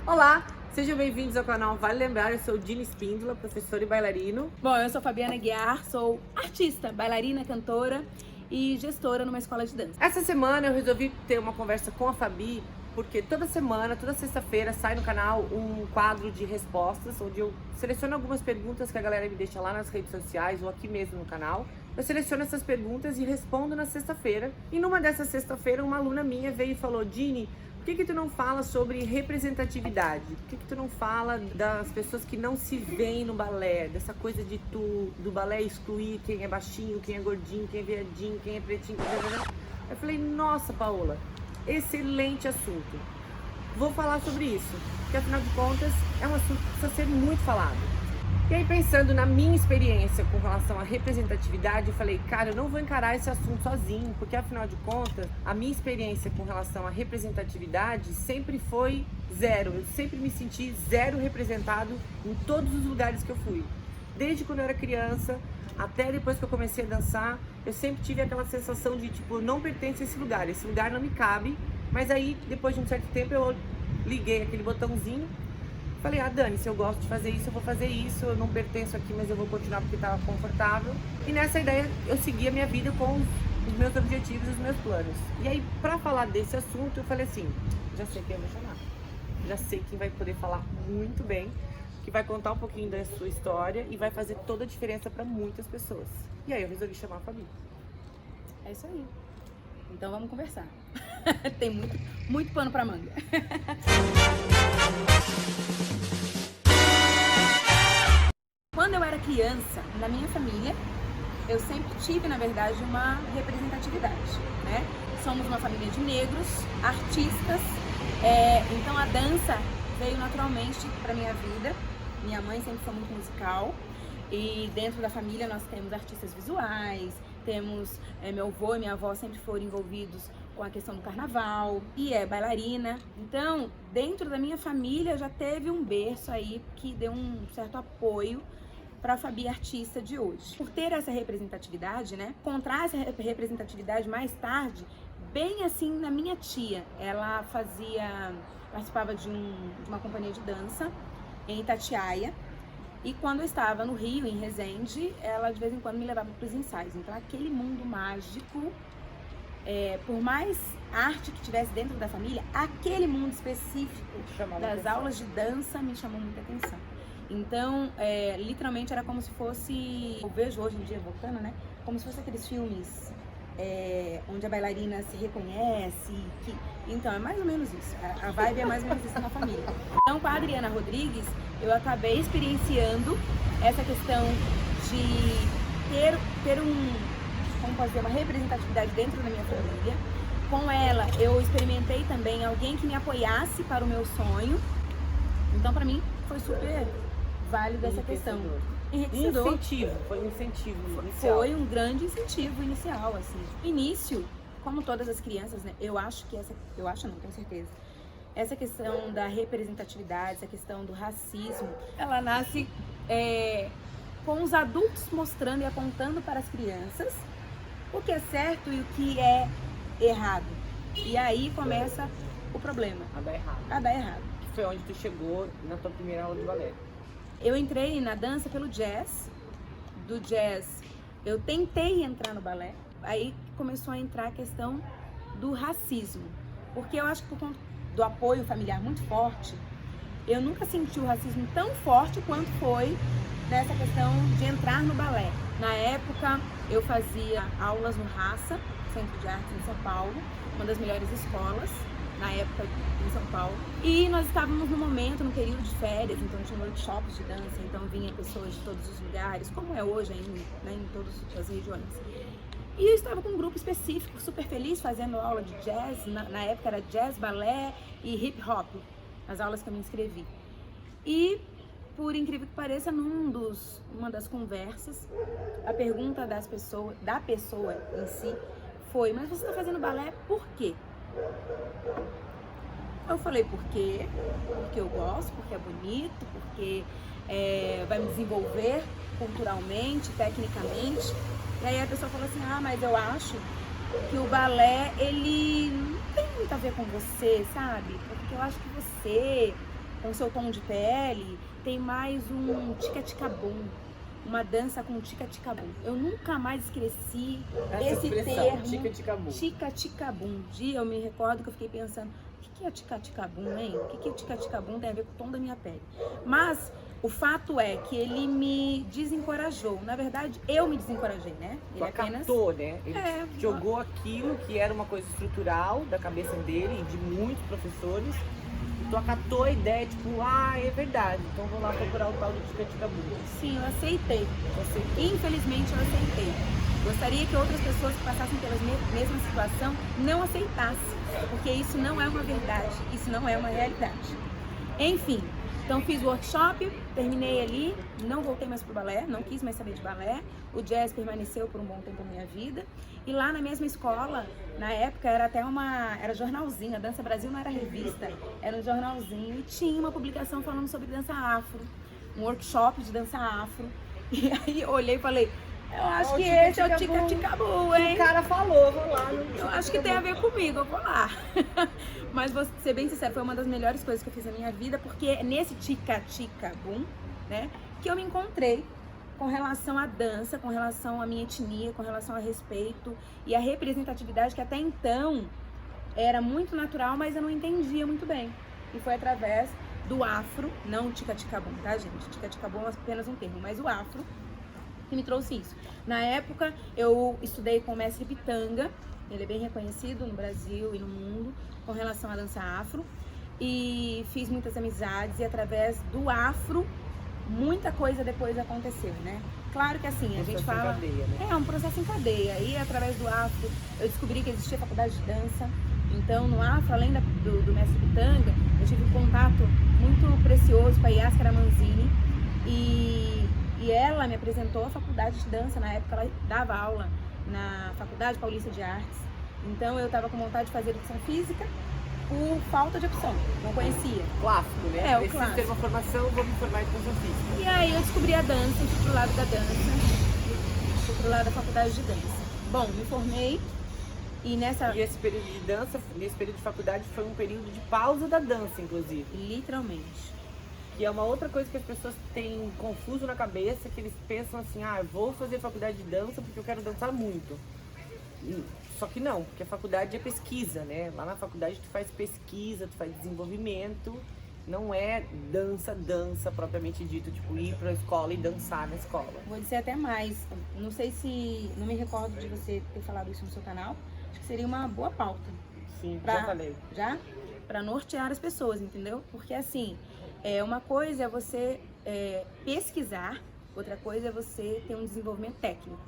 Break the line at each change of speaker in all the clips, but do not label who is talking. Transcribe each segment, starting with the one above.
Olá, sejam bem-vindos ao canal Vale Lembrar, eu sou Dini Espíndola, professora e bailarino.
Bom, eu sou Fabiana Guiar, sou artista, bailarina, cantora e gestora numa escola de dança.
Essa semana eu resolvi ter uma conversa com a Fabi, porque toda semana, toda sexta-feira, sai no canal um quadro de respostas, onde eu seleciono algumas perguntas que a galera me deixa lá nas redes sociais ou aqui mesmo no canal. Eu seleciono essas perguntas e respondo na sexta-feira. E numa dessa sexta-feira, uma aluna minha veio e falou: Dini, por que tu não fala sobre representatividade? Por que tu não fala das pessoas que não se veem no balé? Dessa coisa de do balé excluir quem é baixinho, quem é gordinho, quem é viadinho, quem é pretinho. Eu falei: nossa, Paola, excelente assunto. Vou falar sobre isso, porque afinal de contas é um assunto que precisa ser muito falado. E aí, pensando na minha experiência com relação à representatividade, eu falei: cara, eu não vou encarar esse assunto sozinho, porque afinal de contas, a minha experiência com relação à representatividade sempre foi zero. Eu sempre me senti zero representado em todos os lugares que eu fui. Desde quando eu era criança, até depois que eu comecei a dançar, eu sempre tive aquela sensação de, tipo, eu não pertenço a esse lugar não me cabe. Mas aí, depois de um certo tempo, eu liguei aquele botãozinho. Falei: ah, Dani, se eu gosto de fazer isso, eu vou fazer isso. Eu não pertenço aqui, mas eu vou continuar porque estava confortável. E nessa ideia, eu segui a minha vida com os meus objetivos e os meus planos. E aí, pra falar desse assunto, eu falei assim: já sei quem eu vou chamar. Já sei quem vai poder falar muito bem, que vai contar um pouquinho da sua história e vai fazer toda a diferença para muitas pessoas. E aí, eu resolvi chamar a Fabi.
É isso aí. Então vamos conversar. Tem muito pano pra manga. Quando eu era criança, na minha família, eu sempre tive, na verdade, uma representatividade, né? Somos uma família de negros, artistas, então a dança veio naturalmente para minha vida. Minha mãe sempre foi muito musical e dentro da família nós temos artistas visuais, temos meu avô e minha avó sempre foram envolvidos com a questão do carnaval e é bailarina. Então, dentro da minha família já teve um berço aí que deu um certo apoio para a Fabi artista de hoje. Por ter essa representatividade, né? Encontrar essa representatividade mais tarde, bem assim na minha tia. Ela participava de uma companhia de dança em Itatiaia. E quando eu estava no Rio, em Resende, ela de vez em quando me levava para os ensaios. Então aquele mundo mágico, por mais arte que tivesse dentro da família, aquele mundo específico das aulas de dança me chamou muita atenção. Então, literalmente era como se fosse, eu vejo hoje em dia voltando, né? Como se fosse aqueles filmes onde a bailarina se reconhece. Então, é mais ou menos isso. A vibe é mais ou menos isso na família. Então, com a Adriana Rodrigues, eu acabei experienciando essa questão de ter como fazer uma representatividade dentro da minha família. Com ela, eu experimentei também alguém que me apoiasse para o meu sonho. Então, para mim, foi super válido essa questão. Enriquecedor.
Foi um incentivo inicial.
Foi um grande incentivo inicial, assim. Início, como todas as crianças, né? Eu acho, não, tenho certeza. Essa questão da representatividade, essa questão do racismo, ela nasce com os adultos mostrando e apontando para as crianças o que é certo e o que é errado. E aí começa o problema. A dar errado.
Que foi onde tu chegou na tua primeira aula de balé.
Eu entrei na dança pelo jazz. Do jazz, eu tentei entrar no balé. Aí começou a entrar a questão do racismo. Porque eu acho que por conta do apoio familiar muito forte, eu nunca senti o racismo tão forte quanto foi nessa questão de entrar no balé. Na época, eu fazia aulas no Raça, Centro de Artes em São Paulo, uma das melhores escolas na época em São Paulo. E nós estávamos no momento, no período de férias, então tinha workshops de dança, então vinha pessoas de todos os lugares, como é hoje ainda, né, em todas as regiões. E eu estava com um grupo específico, super feliz, fazendo aula de jazz, na época era jazz, balé e hip hop, as aulas que eu me inscrevi. E, por incrível que pareça, uma das conversas, a pergunta da pessoa em si foi: mas você está fazendo balé por quê? Eu falei: por quê? Porque eu gosto, porque é bonito, porque vai me desenvolver culturalmente, tecnicamente. E aí a pessoa falou assim: ah, mas eu acho que o balé, ele não tem muito a ver com você, sabe? Porque eu acho que você com seu tom de pele, tem mais um tica-tica-bum, uma dança com tica-tica-bum. Eu nunca mais esqueci esse termo,
tica-tica-bum.
Tica-tica-bum. Eu me recordo que eu fiquei pensando, o que é tica-tica-bum, hein? O que é tica-tica-bum tem a ver com o tom da minha pele? Mas o fato é que ele me desencorajou. Na verdade, eu me desencorajei, né?
Ele acatou, né? Ele jogou aquilo que era uma coisa estrutural da cabeça dele e de muitos professores. Tu acatou a ideia, tipo, é verdade, então vou lá procurar o tal do tica-tica-bum.
Sim, eu aceitei. Infelizmente, eu aceitei. Gostaria que outras pessoas que passassem pela mesma situação não aceitassem, porque isso não é uma verdade, isso não é uma realidade. Enfim, então fiz o workshop, terminei ali, não voltei mais pro balé, não quis mais saber de balé. O jazz permaneceu por um bom tempo na minha vida. E lá na mesma escola, na época era até era jornalzinho, a Dança Brasil não era revista, era um jornalzinho e tinha uma publicação falando sobre dança afro, um workshop de dança afro. E aí eu olhei e falei, eu acho que esse é o tica-tica-bum, hein?
O cara falou, vou lá.
Eu acho que tem a ver comigo, eu vou lá. Mas vou ser bem sincero, foi uma das melhores coisas que eu fiz na minha vida, porque é nesse tica-tica-bum, né, que eu me encontrei com relação à dança, com relação à minha etnia, com relação a respeito e a representatividade que até então era muito natural, mas eu não entendia muito bem. E foi através do afro, não o tica-tica-bum, tá, gente? Tica-tica-bum é apenas um termo, mas o afro que me trouxe isso. Na época, eu estudei com o mestre Pitanga, ele é bem reconhecido no Brasil e no mundo com relação à dança afro, e fiz muitas amizades, e através do afro, muita coisa depois aconteceu, né? Claro que assim, a gente fala...
Cadeia, né?
É um processo em cadeia, e através do afro, eu descobri que existia faculdade de dança. Então, no afro, além do mestre Pitanga, eu tive um contato muito precioso com a Yaskara Manzini, e ela me apresentou a faculdade de dança. Na época ela dava aula na Faculdade Paulista de Artes. Então eu estava com vontade de fazer educação física por falta de opção, não conhecia.
Clássico, né?
O clássico.
Ter uma formação, vou me formar em educação física.
E aí eu descobri a dança, fui pro lado da dança, fui pro lado da faculdade de dança. Bom, me formei e
E esse período de dança, nesse período de faculdade, foi um período de pausa da dança, inclusive.
Literalmente.
E é uma outra coisa que as pessoas têm confuso na cabeça, que eles pensam assim, eu vou fazer faculdade de dança porque eu quero dançar muito. Só que não, porque a faculdade é pesquisa, né? Lá na faculdade tu faz pesquisa, tu faz desenvolvimento, não é dança propriamente dito, tipo ir pra escola e dançar na escola.
Vou dizer até mais, não sei se, não me recordo de você ter falado isso no seu canal, acho que seria uma boa pauta.
Sim, já falei.
Já? Pra nortear as pessoas, entendeu? Porque assim, uma coisa é você pesquisar, outra coisa é você ter um desenvolvimento técnico.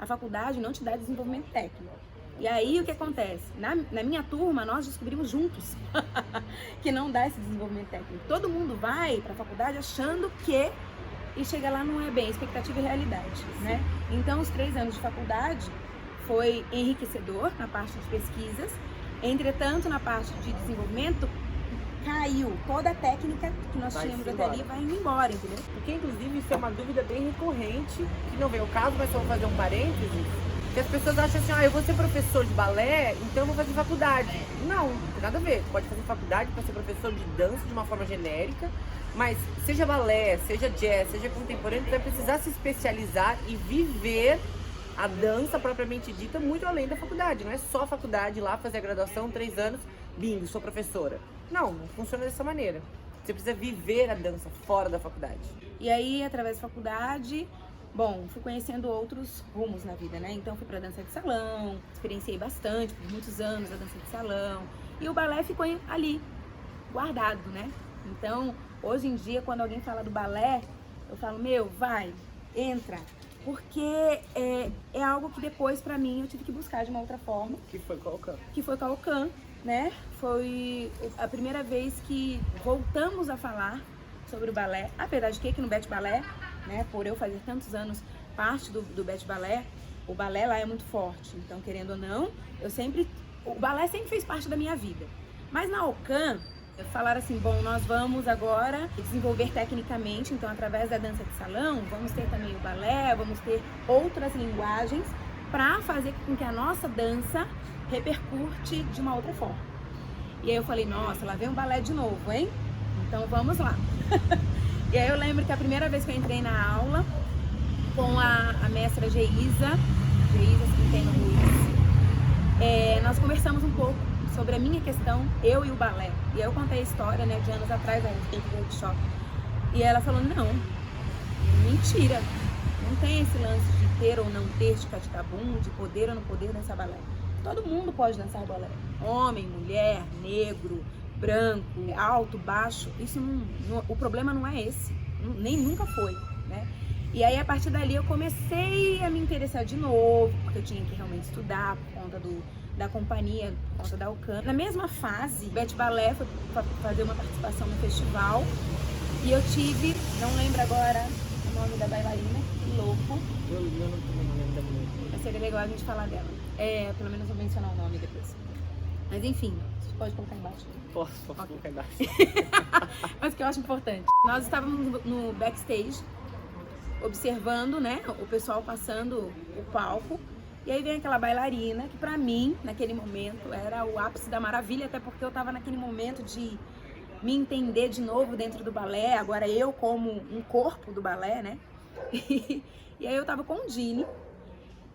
A faculdade não te dá desenvolvimento técnico. E aí o que acontece? Na minha turma, nós descobrimos juntos que não dá esse desenvolvimento técnico. Todo mundo vai pra faculdade achando que, e chega lá não é bem, expectativa e realidade, né? Então os 3 anos de faculdade foi enriquecedor na parte de pesquisas, entretanto na parte de desenvolvimento caiu toda a técnica que nós tínhamos até ali, vai indo embora, entendeu?
Porque inclusive isso é uma dúvida bem recorrente, que não vem ao caso, mas só vou fazer um parênteses, que as pessoas acham assim, eu vou ser professor de balé, então eu vou fazer faculdade. Não, não tem nada a ver. Tu pode fazer faculdade para ser professor de dança de uma forma genérica, mas seja balé, seja jazz, seja contemporâneo, tu vai precisar se especializar e viver a dança propriamente dita muito além da faculdade. Não é só a faculdade lá fazer a graduação, 3 anos, bingo, sou professora. Não funciona dessa maneira. Você precisa viver a dança fora da faculdade.
E aí, através da faculdade, bom, fui conhecendo outros rumos na vida, né? Então fui pra dança de salão, experienciei bastante, por muitos anos, a dança de salão. E o balé ficou ali, guardado, né? Então, hoje em dia, quando alguém fala do balé, eu falo, vai, entra. Porque é algo que depois, pra mim, eu tive que buscar de uma outra forma.
Que foi Caucã.
Que foi Caucã, né? Foi a primeira vez que voltamos a falar sobre o balé. Apesar de que no Bet Balé, né, por eu fazer tantos anos parte do Bet Balé, o balé lá é muito forte. Então, querendo ou não, o balé sempre fez parte da minha vida. Mas na Ocam, falaram assim, bom, nós vamos agora desenvolver tecnicamente, então através da dança de salão, vamos ter também o balé, vamos ter outras linguagens para fazer com que a nossa dança repercute de uma outra forma. E aí eu falei, nossa, lá vem o balé de novo, hein? Então vamos lá. E aí eu lembro que a primeira vez que eu entrei na aula com a mestra Geisa Centeno Ruiz, nós conversamos um pouco sobre a minha questão, eu e o balé. E aí eu contei a história, né, de anos atrás, a respeito do workshop. E ela falou, não, mentira, não tem esse lance de ter ou não ter de caticabum, de poder ou não poder dançar balé. Todo mundo pode dançar balé, homem, mulher, negro, branco, alto, baixo, isso o problema não é esse, nem nunca foi, né? E aí a partir dali eu comecei a me interessar de novo, porque eu tinha que realmente estudar por conta da companhia, por conta da UCAM. Na mesma fase, Bete Balé foi fazer uma participação no festival e eu tive, não lembro agora o nome da bailarina, que louco.
Eu não lembro o nome da mulher.
Mas seria legal a gente falar dela. Pelo menos eu vou mencionar o nome depois. Mas enfim, você pode colocar embaixo.
Posso colocar embaixo.
Mas que eu acho importante. Nós estávamos no backstage, observando, né, o pessoal passando o palco. E aí vem aquela bailarina que pra mim, naquele momento, era o ápice da maravilha, até porque eu tava naquele momento de me entender de novo dentro do balé, agora eu como um corpo do balé, né? E aí eu tava com o Dini,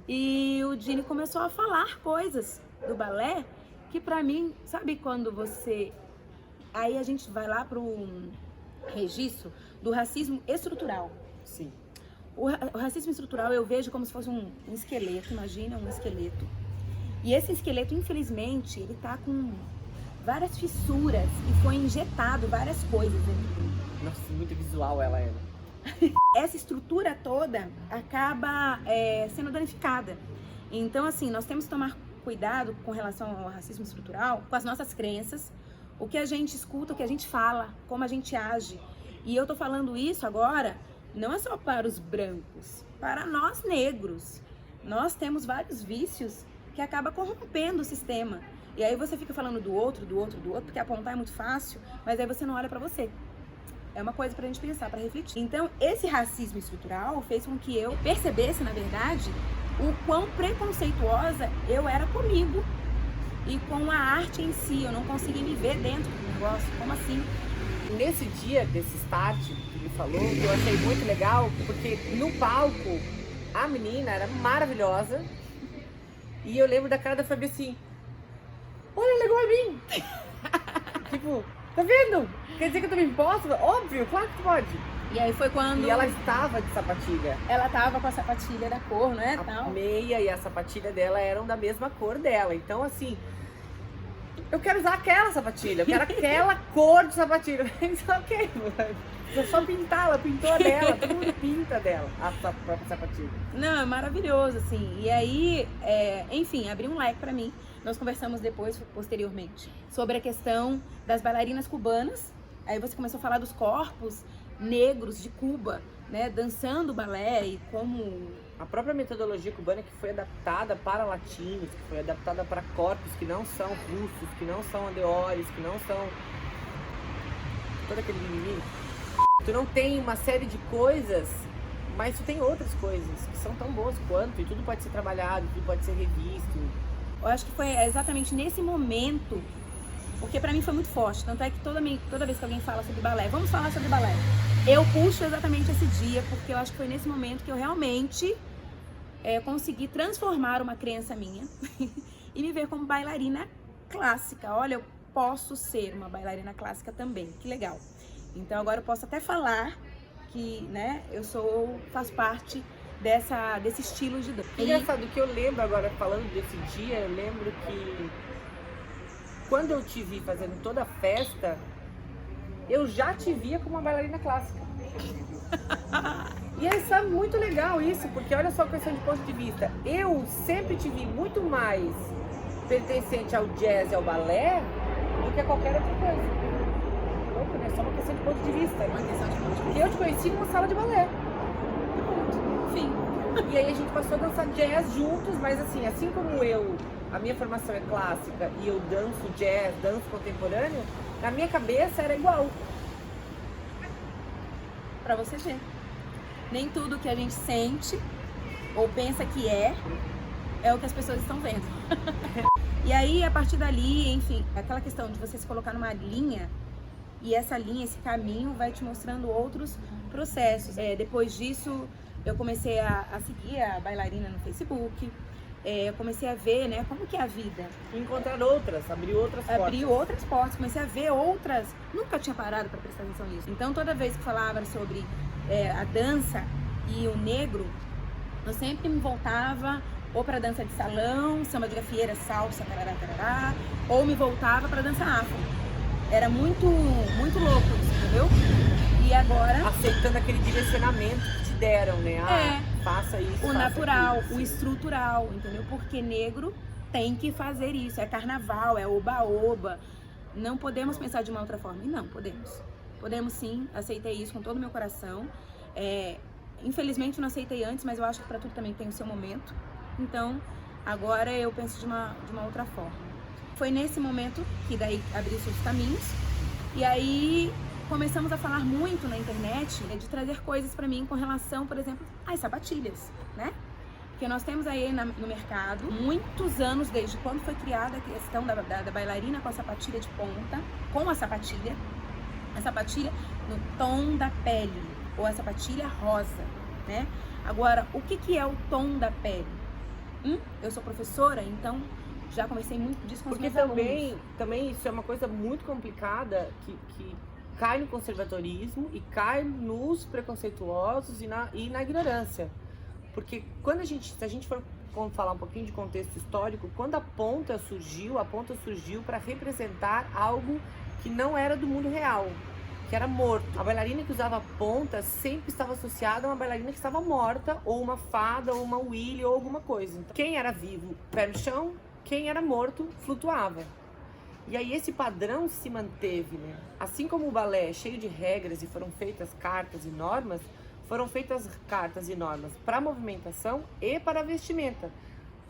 e o Dini começou a falar coisas do balé que pra mim, sabe quando você... Aí a gente vai lá pro registro do racismo estrutural.
Sim.
O racismo estrutural eu vejo como se fosse um esqueleto, imagina um esqueleto. E esse esqueleto, infelizmente, ele tá com várias fissuras e foi injetado várias coisas dentro dele.
Nossa, muito visual ela é.
Essa estrutura toda acaba sendo danificada. Então, assim, nós temos que tomar cuidado com relação ao racismo estrutural, com as nossas crenças, o que a gente escuta, o que a gente fala, como a gente age. E eu tô falando isso agora... Não é só para os brancos, para nós negros. Nós temos vários vícios que acabam corrompendo o sistema. E aí você fica falando do outro, porque apontar é muito fácil, mas aí você não olha para você. É uma coisa pra gente pensar, pra refletir. Então, esse racismo estrutural fez com que eu percebesse, na verdade, o quão preconceituosa eu era comigo e com a arte em si. Eu não conseguia me ver dentro do negócio. Como assim?
Nesse dia desse start que ele falou, que eu achei muito legal, porque no palco a menina era maravilhosa e eu lembro da cara da Fabi assim, olha, ela é igual a mim. Tipo, tá vendo? Quer dizer que eu também posso? Óbvio, claro que pode.
E aí foi quando...
E ela estava de sapatilha.
Ela tava com a sapatilha da cor, não é?
A meia e a sapatilha dela eram da mesma cor dela, então assim... Eu quero usar aquela sapatilha, eu quero aquela cor de sapatilha. Isso ok, mano. É só pintar, ela pintou a dela, todo mundo pinta dela, a própria sapatilha.
Não, é maravilhoso, assim. E aí, enfim, abriu um leque pra mim. Nós conversamos depois, posteriormente, sobre a questão das bailarinas cubanas. Aí você começou a falar dos corpos negros de Cuba, né, dançando balé e como...
A própria metodologia cubana que foi adaptada para latinos, que foi adaptada para corpos que não são russos, que não são andeores, que não são... todo aquele mimimi. Tu não tem uma série de coisas, mas tu tem outras coisas que são tão boas quanto, e tudo pode ser trabalhado, tudo pode ser revisto.
Eu acho que foi exatamente nesse momento, porque pra mim foi muito forte, tanto é que toda vez que alguém fala sobre balé, vamos falar sobre balé, eu puxo exatamente esse dia, porque eu acho que foi nesse momento que eu realmente consegui transformar uma crença minha e me ver como bailarina clássica. Olha, eu posso ser uma bailarina clássica também, que legal. Então agora eu posso até falar que, né, faço parte desse estilo de dança.
Engraçado que eu lembro agora, falando desse dia, eu lembro que quando eu te vi fazendo toda a festa, eu já te via como uma bailarina clássica. E é muito legal isso, porque olha só a questão de ponto de vista. Eu sempre te vi muito mais pertencente ao jazz e ao balé do que a qualquer outra coisa. Então, é só uma questão de ponto de vista. Porque eu te conheci numa sala de balé.
Enfim.
E aí a gente passou a dançar jazz juntos, mas assim como a minha formação é clássica e eu danço jazz, danço contemporâneo, na minha cabeça era igual.
Pra você ver. Nem tudo que a gente sente ou pensa que é o que as pessoas estão vendo. E aí, a partir dali, enfim, aquela questão de você se colocar numa linha E essa linha, esse caminho vai te mostrando outros processos. Depois disso, eu comecei a seguir a bailarina no Facebook. Eu comecei a ver, né, como que é a vida.
Encontrar outras, abrir outras portas.
Abrir outras portas, comecei a ver outras. Nunca tinha parado para prestar atenção nisso. Então, toda vez que falava sobre a dança e o negro, eu sempre me voltava ou para dança de salão, samba de gafieira, salsa, tarará, tarará, ou me voltava para dança afro. Era muito louco isso, entendeu? E agora...
Aceitando aquele direcionamento que te deram, né? Faça isso,
o
faça
natural,
aquilo.
o estrutural, entendeu? Porque negro tem que fazer isso. É carnaval, é oba-oba. Não podemos pensar de uma outra forma. E não, podemos. Podemos sim, aceitei isso com todo o meu coração. Infelizmente não aceitei antes, mas eu acho que para tudo também tem o seu momento. Então, agora eu penso de uma outra forma. Foi nesse momento que daí abriu-se os caminhos. E aí começamos a falar muito na internet de trazer coisas para mim com relação, por exemplo, às sapatilhas, né? Porque nós temos aí no mercado muitos anos, desde quando foi criada a questão da bailarina com a sapatilha de ponta, com a sapatilha no tom da pele, ou a sapatilha rosa, né? Agora, o que é o tom da pele? Eu sou professora, então já comecei muito disso com os meus alunos.
Também isso é uma coisa muito complicada que cai no conservadorismo e cai nos preconceituosos e na ignorância. Porque se a gente for falar um pouquinho de contexto histórico, quando a ponta surgiu para representar algo que não era do mundo real, que era morto. A bailarina que usava ponta sempre estava associada a uma bailarina que estava morta, ou uma fada, ou uma Willy, ou alguma coisa. Então, quem era vivo, pé no chão, quem era morto, flutuava. E aí esse padrão se manteve, né? Assim como o balé é cheio de regras e foram feitas cartas e normas, foram feitas cartas e normas para movimentação e para vestimenta.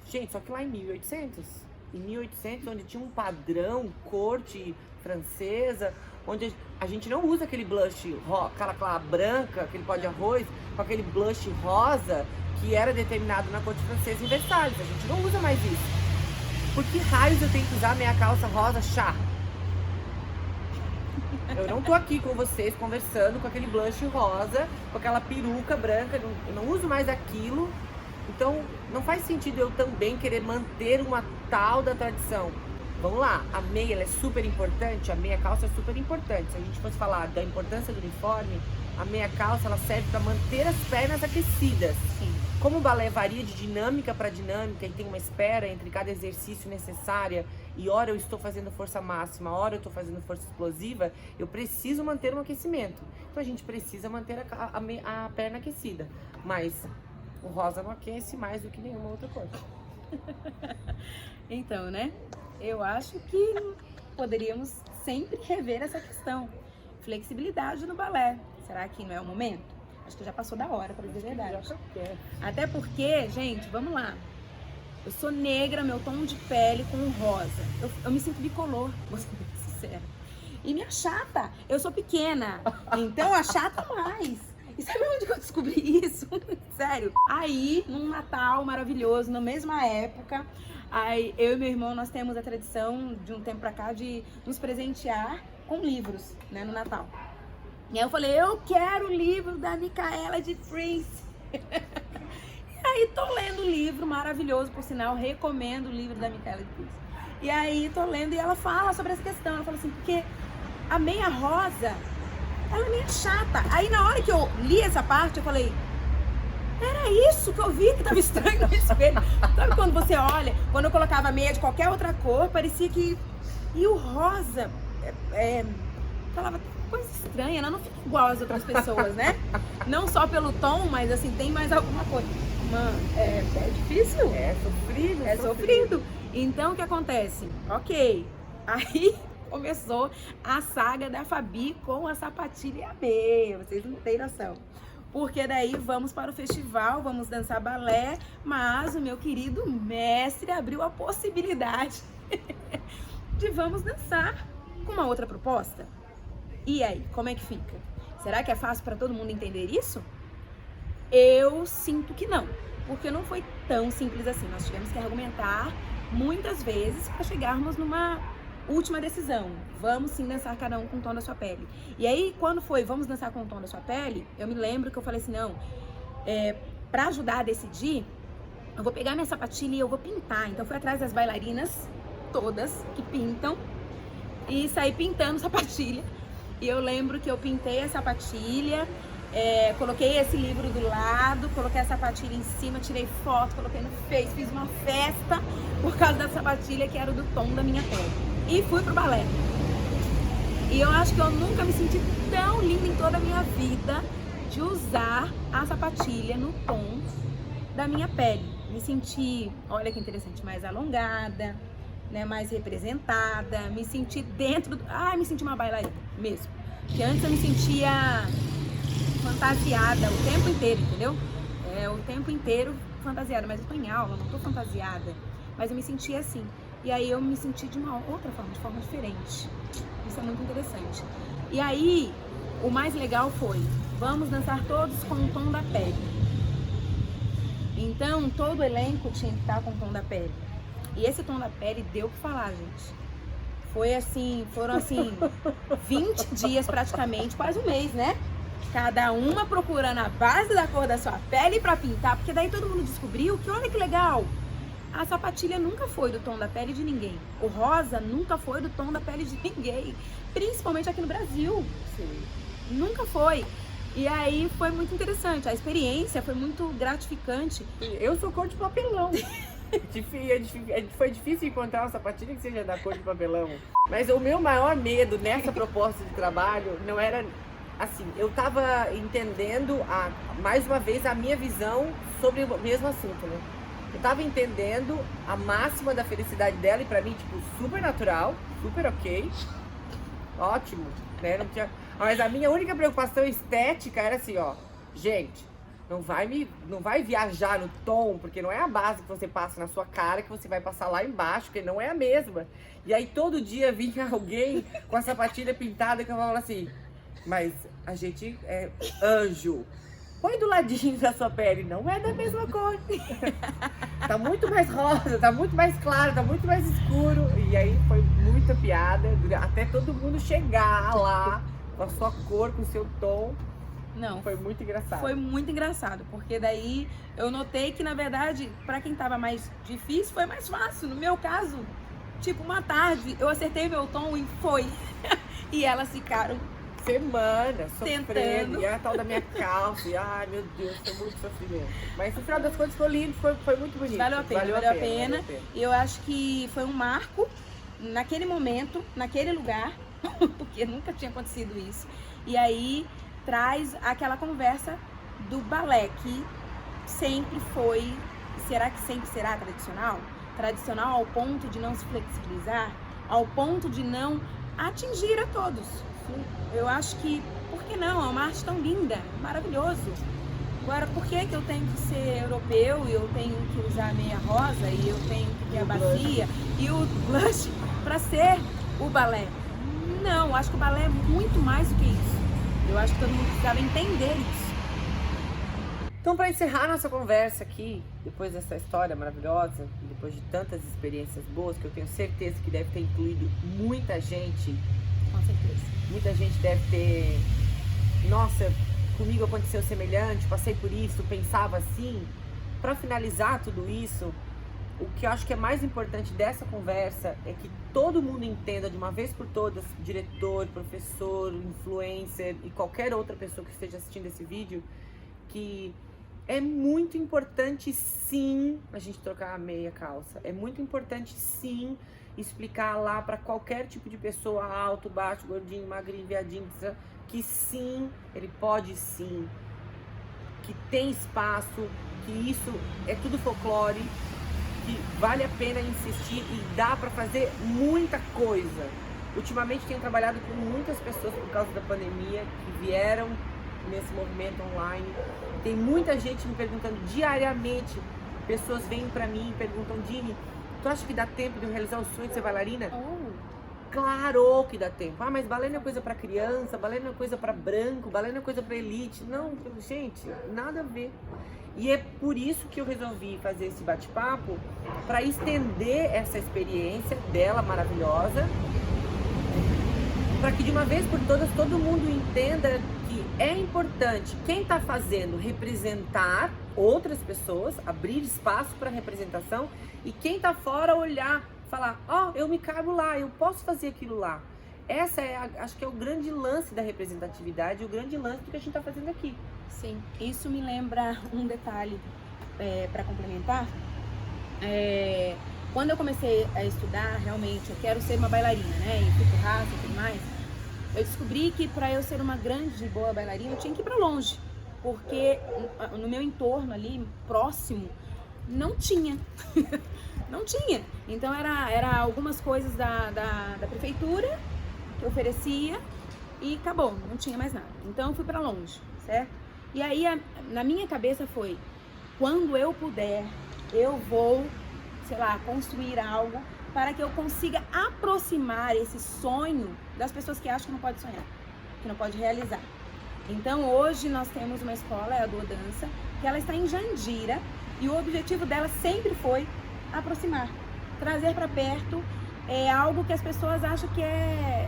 Gente, só que lá em 1800, onde tinha um padrão, corte francesa, onde a gente não usa aquele blush, aquela branca, aquele pó de arroz, com aquele blush rosa que era determinado na corte francesa em Versalhes. A gente não usa mais isso. Por que raios eu tenho que usar meia calça rosa chá? Eu não tô aqui com vocês conversando com aquele blush rosa, com aquela peruca branca, eu não uso mais aquilo. Então, não faz sentido eu também querer manter uma tal da tradição. Vamos lá, a meia ela é super importante, a meia calça é super importante. Se a gente fosse falar da importância do uniforme, a meia calça ela serve para manter as pernas aquecidas.
Sim.
Como o balé varia de dinâmica para dinâmica e tem uma espera entre cada exercício necessária, e hora eu estou fazendo força máxima, hora eu estou fazendo força explosiva, eu preciso manter um aquecimento. Então a gente precisa manter a perna aquecida. Mas o rosa não aquece mais do que nenhuma outra coisa.
Então, né? Eu acho que poderíamos sempre rever essa questão. Flexibilidade no balé. Será que não é o momento? Acho que já passou da hora, pra dizer a verdade. Até porque, gente, vamos lá. Eu sou negra, meu tom de pele com rosa. Eu me sinto bicolor, vou ser bem sincera. E me achata. Eu sou pequena, então achata mais. E sabe onde que eu descobri isso? Sério. Aí, num Natal maravilhoso, na mesma época, aí eu e meu irmão, nós temos a tradição, de um tempo pra cá, de nos presentear com livros, né, no Natal. E aí eu falei, eu quero o livro da Micaela de Prince. E aí tô lendo o livro, maravilhoso, por sinal, recomendo o livro da Micaela de Prince. E aí tô lendo e ela fala sobre essa questão, ela fala assim, porque a meia rosa, ela é meio chata. Aí na hora que eu li essa parte, eu falei, era isso que eu vi que tava estranho no espelho. Sabe quando você olha, quando eu colocava meia de qualquer outra cor, parecia que... E o rosa, falava coisa estranha, ela não fica igual às outras pessoas, né? Não só pelo tom, mas assim, tem mais alguma coisa. Mano, é difícil.
É sofrido.
É sofrido. Então, o que acontece? Ok, aí começou a saga da Fabi com a sapatilha e a meia, vocês não têm noção. Porque daí vamos para o festival, vamos dançar balé, mas o meu querido mestre abriu a possibilidade de vamos dançar com uma outra proposta. E aí, como é que fica? Será que é fácil para todo mundo entender isso? Eu sinto que não, porque não foi tão simples assim. Nós tivemos que argumentar muitas vezes para chegarmos numa última decisão, vamos sim dançar cada um com o tom da sua pele. E aí, quando foi, vamos dançar com o tom da sua pele, eu me lembro que eu falei assim, não, pra ajudar a decidir, eu vou pegar minha sapatilha e eu vou pintar. Então, eu fui atrás das bailarinas, todas, que pintam, e saí pintando sapatilha. E eu lembro que eu pintei a sapatilha, coloquei esse livro do lado, coloquei a sapatilha em cima, tirei foto, coloquei no Face, fiz uma festa por causa da sapatilha que era do tom da minha pele. E fui pro balé. E eu acho que eu nunca me senti tão linda em toda a minha vida de usar a sapatilha no tom da minha pele. Me senti, olha que interessante, mais alongada, né, mais representada, me senti dentro do... me senti uma bailarina mesmo. Porque antes eu me sentia fantasiada o tempo inteiro, entendeu? O tempo inteiro fantasiada, mas eu tô em aula, não tô fantasiada. Mas eu me sentia assim. E aí eu me senti de uma outra forma, de forma diferente. Isso é muito interessante. E aí, o mais legal foi, vamos dançar todos com o tom da pele. Então, todo o elenco tinha que estar com o tom da pele. E esse tom da pele deu o que falar, gente. Foram assim, 20 dias praticamente, quase um mês, né? Cada uma procurando a base da cor da sua pele pra pintar, porque daí todo mundo descobriu que, olha que legal, a sapatilha nunca foi do tom da pele de ninguém. O rosa nunca foi do tom da pele de ninguém, principalmente aqui no Brasil.
Sim.
Nunca foi. E aí foi muito interessante, a experiência foi muito gratificante.
Eu sou cor de papelão. Foi difícil encontrar uma sapatilha que seja da cor de papelão. Mas o meu maior medo nessa proposta de trabalho não era assim, eu tava entendendo mais uma vez a minha visão sobre o mesmo assunto, né? Eu tava entendendo a máxima da felicidade dela e pra mim, tipo, super natural, super ok, ótimo, né? Não tinha... Mas a minha única preocupação estética era assim, ó, gente, não vai viajar no tom, porque não é a base que você passa na sua cara que você vai passar lá embaixo, porque não é a mesma. E aí todo dia vinha alguém com a sapatilha pintada que eu falava assim, mas a gente é anjo. Põe do ladinho da sua pele, não é da mesma cor. Tá muito mais rosa, tá muito mais claro, tá muito mais escuro. E aí foi muita piada, até todo mundo chegar lá com a sua cor, com o seu tom.
Não,
foi muito engraçado.
Foi muito engraçado, porque daí eu notei que, na verdade, pra quem tava mais difícil, foi mais fácil. No meu caso, tipo, uma tarde, eu acertei meu tom e foi. E elas ficaram
semanas
tentando.
Sofrendo. E a tal da minha calça. E, ai, meu Deus, foi muito sofrimento. Mas no final das contas foi lindo, foi muito bonito.
Valeu a pena. E eu acho que foi um marco naquele momento, naquele lugar, porque nunca tinha acontecido isso. E aí traz aquela conversa do balé, que sempre foi, será que sempre será tradicional? Tradicional ao ponto de não se flexibilizar, ao ponto de não atingir a todos. Eu acho que, por que não? É uma arte tão linda, maravilhoso. Agora, por que eu tenho que ser europeu e eu tenho que usar a meia rosa e eu tenho que ter a bacia e o blush para ser o balé? Não, acho que o balé é muito mais do que isso. Eu acho que todo mundo precisava entender isso.
Então, para encerrar nossa conversa aqui, depois dessa história maravilhosa, depois de tantas experiências boas, que eu tenho certeza que deve ter incluído muita gente.
Com certeza.
Muita gente deve ter... Nossa, comigo aconteceu semelhante, passei por isso, pensava assim. Para finalizar tudo isso, o que eu acho que é mais importante dessa conversa é que todo mundo entenda de uma vez por todas, diretor, professor, influencer e qualquer outra pessoa que esteja assistindo esse vídeo, que é muito importante sim a gente trocar a meia calça. É muito importante sim explicar lá para qualquer tipo de pessoa, alto, baixo, gordinho, magrinho, viadinho, que sim, ele pode sim, que tem espaço, que isso é tudo folclore, que vale a pena insistir e dá para fazer muita coisa. Ultimamente tenho trabalhado com muitas pessoas por causa da pandemia que vieram nesse movimento online. Tem muita gente me perguntando diariamente, pessoas vêm para mim e perguntam, Dini, tu acha que dá tempo de eu realizar o sonho de ser bailarina? Claro que dá tempo. Ah, mas balé não é coisa pra criança, balé não é coisa pra branco, balé não é coisa pra elite. Não, gente, nada a ver. E é por isso que eu resolvi fazer esse bate-papo, para estender essa experiência dela maravilhosa para que de uma vez por todas todo mundo entenda que é importante quem está fazendo representar outras pessoas, abrir espaço para representação, e quem está fora olhar, falar, ó, eu me cabo lá, eu posso fazer aquilo lá. Essa é, acho que é o grande lance da representatividade, o grande lance do que a gente está fazendo aqui.
Sim, isso me lembra um detalhe para complementar. Quando eu comecei a estudar, realmente, eu quero ser uma bailarina, né? E fui pro raça e tudo mais. Eu descobri que para eu ser uma grande e boa bailarina, eu tinha que ir para longe. Porque no meu entorno ali, próximo, não tinha. Não tinha. Então era algumas coisas da prefeitura que oferecia e acabou, não tinha mais nada. Então eu fui para longe, certo? E aí na minha cabeça foi, quando eu puder, eu vou, sei lá, construir algo para que eu consiga aproximar esse sonho das pessoas que acham que não pode sonhar, que não pode realizar. Então hoje nós temos uma escola, é a Duodança, que ela está em Jandira, e o objetivo dela sempre foi aproximar, trazer para perto algo que as pessoas acham que é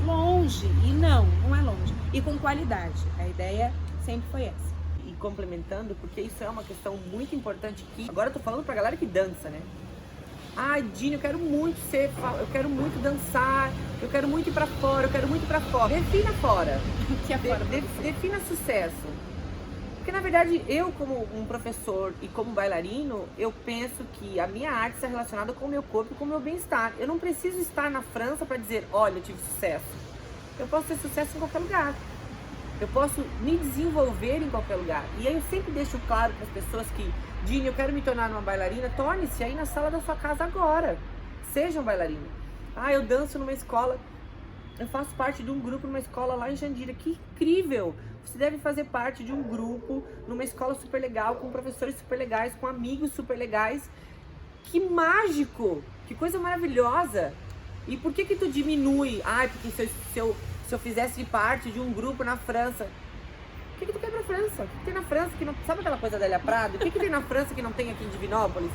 longe, e não é longe, e com qualidade. A ideia sempre foi essa.
E complementando, porque isso é uma questão muito importante que agora eu tô falando pra galera que dança, né? Ai, Dini, eu quero muito dançar, eu quero muito ir pra fora, eu quero muito ir pra fora. Defina fora.
Que é fora
defina sucesso. Porque na verdade eu, como um professor e como bailarino, eu penso que a minha arte está relacionada com o meu corpo e com o meu bem-estar. Eu não preciso estar na França para dizer, olha, eu tive sucesso. Eu posso ter sucesso em qualquer lugar. Eu posso me desenvolver em qualquer lugar. E aí eu sempre deixo claro para as pessoas que, Dini, eu quero me tornar uma bailarina, torne-se aí na sala da sua casa agora. Seja um bailarino. Ah, eu danço numa escola, eu faço parte de um grupo numa escola lá em Jandira. Que incrível! Você deve fazer parte de um grupo numa escola super legal, com professores super legais, com amigos super legais. Que mágico! Que coisa maravilhosa! E por que tu diminui? Ah, porque se eu fizesse parte de um grupo na França. O que tu quer pra França? O que tem na França que não... Sabe aquela coisa da Lélia Prado? O que tem na França que não tem aqui em Divinópolis?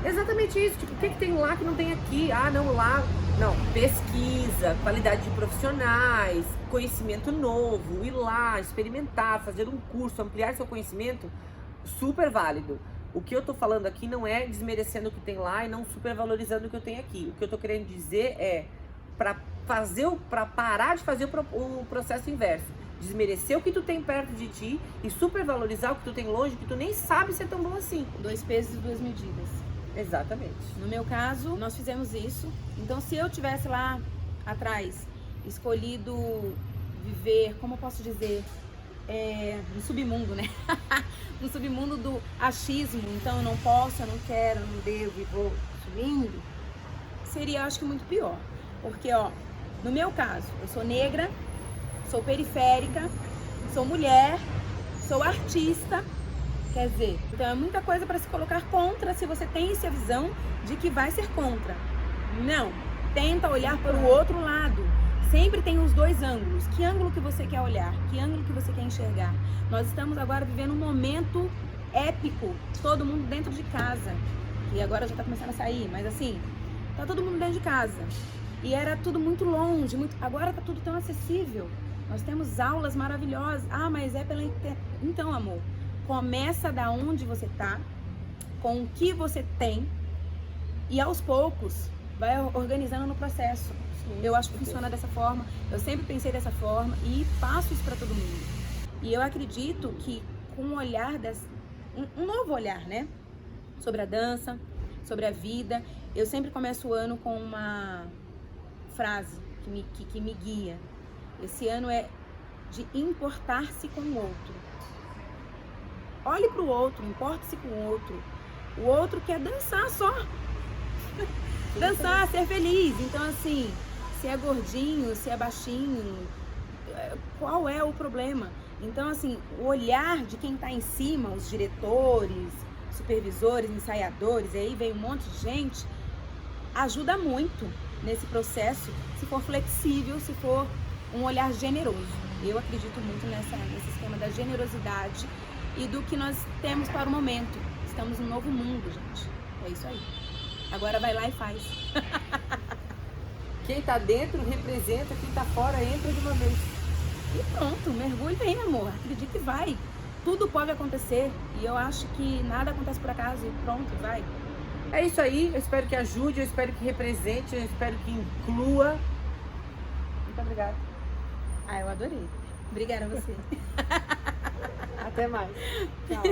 Exatamente isso. Tipo, o que tem lá que não tem aqui? Ah, não, lá... Não, pesquisa, qualidade de profissionais, conhecimento novo, ir lá, experimentar, fazer um curso, ampliar seu conhecimento, super válido. O que eu tô falando aqui não é desmerecendo o que tem lá e não supervalorizando o que eu tenho aqui. O que eu tô querendo dizer é para parar de fazer o processo inverso. Desmerecer o que tu tem perto de ti e supervalorizar o que tu tem longe, que tu nem sabe se é tão bom assim.
2 pesos e 2 medidas.
Exatamente.
No meu caso, nós fizemos isso. Então, se eu tivesse lá atrás escolhido viver, como eu posso dizer, no submundo, né? No submundo do achismo, então eu não posso, eu não quero, eu não devo e vou subindo, seria, acho que, muito pior. Porque, ó, no meu caso, eu sou negra, sou periférica, sou mulher, sou artista. Quer dizer, então é muita coisa para se colocar contra se você tem essa visão de que vai ser contra. Não, tenta olhar para o outro lado. Sempre tem os dois ângulos. Que ângulo que você quer olhar? Que ângulo que você quer enxergar? Nós estamos agora vivendo um momento épico, todo mundo dentro de casa. E agora já está começando a sair, mas assim, tá todo mundo dentro de casa. E era tudo muito longe, agora tá tudo tão acessível. Nós temos aulas maravilhosas. Ah, mas é pela internet. Então, amor, começa da onde você tá, com o que você tem, e aos poucos vai organizando no processo. Eu acho que funciona dessa forma, eu sempre pensei dessa forma e passo isso para todo mundo. E eu acredito que com um olhar, um novo olhar, né? Sobre a dança, sobre a vida, eu sempre começo o ano com uma frase que me guia. Esse ano é de importar-se com o outro. Olhe para o outro, importe-se com o outro. O outro quer dançar só. Dançar, ser feliz. Então, assim, se é gordinho, se é baixinho, qual é o problema? Então, assim, o olhar de quem está em cima, os diretores, supervisores, ensaiadores, aí vem um monte de gente, ajuda muito nesse processo, se for flexível, se for um olhar generoso. Eu acredito muito nesse esquema da generosidade e do que nós temos para o momento. Estamos num novo mundo, gente. É isso aí. Agora vai lá e faz.
Quem tá dentro representa, quem tá fora entra de uma vez.
E pronto, mergulha aí, meu amor. Acredita que vai. Tudo pode acontecer. E eu acho que nada acontece por acaso. E pronto, vai.
É isso aí, eu espero que ajude, eu espero que represente, eu espero que inclua. Muito obrigada.
Ah, eu adorei. Obrigada a você.
Até mais. Tchau.